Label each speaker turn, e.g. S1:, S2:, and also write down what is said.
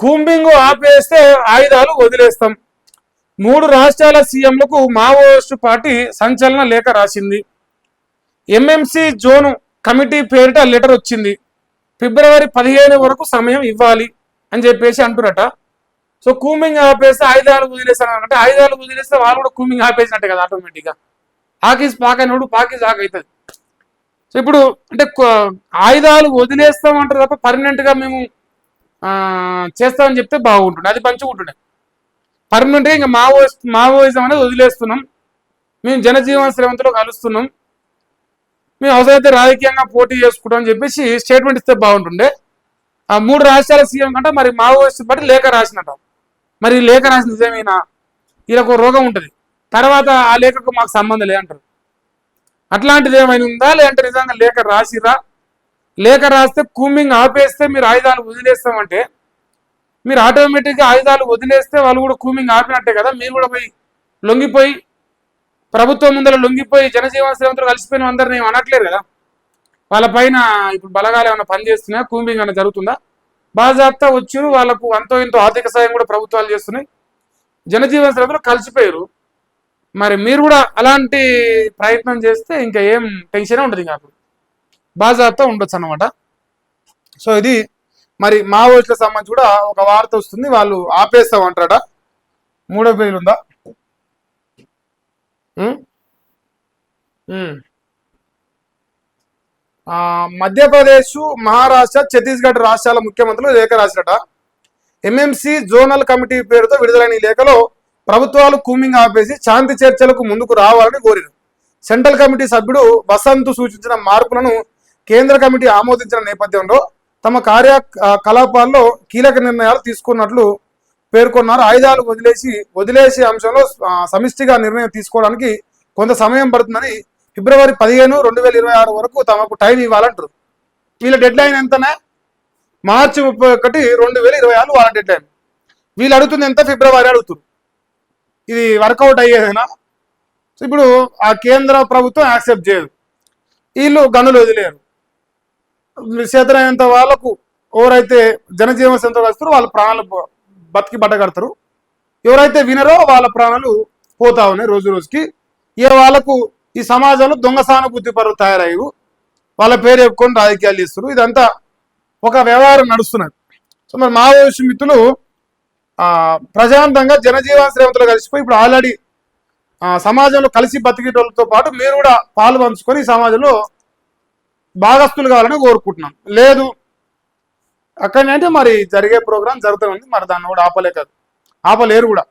S1: Combing ఆపేస్తే ఆయుధాలు వదిలేస్తాం. 3 రాష్ట్రాల సీఎంలకు మావోయిస్టు పార్టీ సంచలన లేఖ రాసింది. ఎంఎంసీ జోను కమిటీ పేరిట లెటర్ వచ్చింది. ఫిబ్రవరి 15 వరకు సమయం ఇవ్వాలి అని చెప్పేసి అంటున్నట. సో కూంబింగ్ ఆపేస్తే ఆయుధాలు వదిలేస్తానంటే ఆయుధాలు వదిలేస్తే వాళ్ళు కూడా కూంబింగ్ ఆపేసినట్టే కదా ఆటోమేటిక్గా. ఆకీస్ పాకైనప్పుడు పాకీస్ ఆకైతుంది. సో ఇప్పుడు అంటే ఆయుధాలు వదిలేస్తామంటారు తప్ప పర్మనెంట్గా మేము చేస్తామని చెప్తే బాగుంటుండే, అది మంచిగా ఉంటుండే. పర్మనెంట్గా ఇంకా మావోయిజం అనేది వదిలేస్తున్నాం, మేము జనజీవన శ్రవంతిలో కలుస్తున్నాం, మేము అవసరమైతే రాజకీయంగా పోటీ చేసుకుంటాం అని చెప్పేసి స్టేట్మెంట్ ఇస్తే బాగుంటుండే. ఆ 3 రాష్ట్రాల సీఎం కంటే మరి మావోయిస్ట్ బట్టి లేఖ రాసినట. మరి లేఖ రాసిన నిజమేనా? వీళ్ళకు రోగం ఉంటుంది, తర్వాత ఆ లేఖకు మాకు సంబంధం లేదంటారు. అట్లాంటిది ఏమైనా ఉందా? లేదంటే నిజంగా లేఖ రాసిరా? లేఖ రాస్తే కూంబింగ్ ఆపేస్తే మీరు ఆయుధాలు వదిలేస్తామంటే మీరు ఆటోమేటిక్గా ఆయుధాలు వదిలేస్తే వాళ్ళు కూడా కూంబింగ్ ఆపినట్టే కదా. మీరు కూడా పోయి లొంగిపోయి ప్రభుత్వం ముందర లొంగిపోయి జనజీవన శ్రవంతులు కలిసిపోయిన అందరిని ఏమి అనట్లేరు కదా. వాళ్ళ పైన ఇప్పుడు బలగాలు ఏమైనా పనిచేస్తున్నాయా? కూంబింగ్ ఏమైనా జరుగుతుందా? బాజాప్తా వచ్చారు, వాళ్ళకు అంతో ఇంతో ఆర్థిక సాయం కూడా ప్రభుత్వాలు చేస్తున్నాయి, జనజీవన శ్రవంతులు కలిసిపోయారు. మరి మీరు కూడా అలాంటి ప్రయత్నం చేస్తే ఇంకా ఏం టెన్షన్ ఉండదు, ఇంకా అప్పుడు బాజాప్తా ఉండొచ్చు అన్నమాట. సో ఇది మరి మావోయిస్టులకు సంబంధించి కూడా ఒక వార్త వస్తుంది, వాళ్ళు ఆపేస్తామంటారట. 3వ పేజీలు ఉందా? మధ్యప్రదేశ్, మహారాష్ట్ర, ఛత్తీస్గఢ్ రాష్ట్రాల ముఖ్యమంత్రులు లేఖ రాసినట. ఎంఎంసీ జోనల్ కమిటీ పేరుతో విడుదలైన ఈ లేఖలో ప్రభుత్వాలు కూంబింగ్ ఆపేసి శాంతి చర్చలకు ముందుకు రావాలని కోరారు. సెంట్రల్ కమిటీ సభ్యుడు వసంత్ సూచించిన మార్పులను కేంద్ర కమిటీ ఆమోదించిన నేపథ్యంలో తమ కార్యకలాపాల్లో కీలక నిర్ణయాలు తీసుకున్నట్లు పేర్కొన్నారు. ఆయుధాలు వదిలేసి అంశంలో సమిష్టిగా నిర్ణయం తీసుకోవడానికి కొంత సమయం పడుతుందని, ఫిబ్రవరి 15, 2026 వరకు తమకు టైం ఇవ్వాలంటారు. వీళ్ళ డెడ్ లైన్ ఎంతనే? మార్చి 31, 2026 వాళ్ళ డెడ్ లైన్. వీళ్ళు అడుగుతుంది ఎంత? ఫిబ్రవరి అడుగుతారు. ఇది వర్కౌట్ అయ్యేదేనా? ఇప్పుడు ఆ కేంద్ర ప్రభుత్వం యాక్సెప్ట్ చేయదు, వీళ్ళు గనులు వదిలేరు. చేతనైనంత వాళ్ళకు ఎవరైతే జనజీవన శ్రవంతిలో కలుస్తారో వాళ్ళ ప్రాణాలు బతికి బట్టగడతారు, ఎవరైతే వినరో వాళ్ళ ప్రాణాలు పోతా ఉన్నాయి రోజు రోజుకి. ఇక వాళ్ళకు ఈ సమాజంలో దొంగ సానుభూతి పరులు తయారయ్యి వాళ్ళ పేరు చెప్పుకొని రాజకీయాలు చేస్తారు. ఇదంతా ఒక వ్యవహారం నడుస్తున్నది. సో మరి మావోయిస్టు మిత్రులు ప్రశాంతంగా జనజీవన శ్రవంతిలో కలిసిపోయి ఇప్పుడు ఆల్రెడీ సమాజంలో కలిసి బతికేటోళ్ళతో పాటు మీరు కూడా పాలు పంచుకొని సమాజంలో భాగస్తులు కావాలని కోరుకుంటున్నాం. లేదు అక్కడనే అంటే మరి జరిగే ప్రోగ్రాం జరుగుతుంది, మరి దాన్ని కూడా ఆపలేరు కూడా.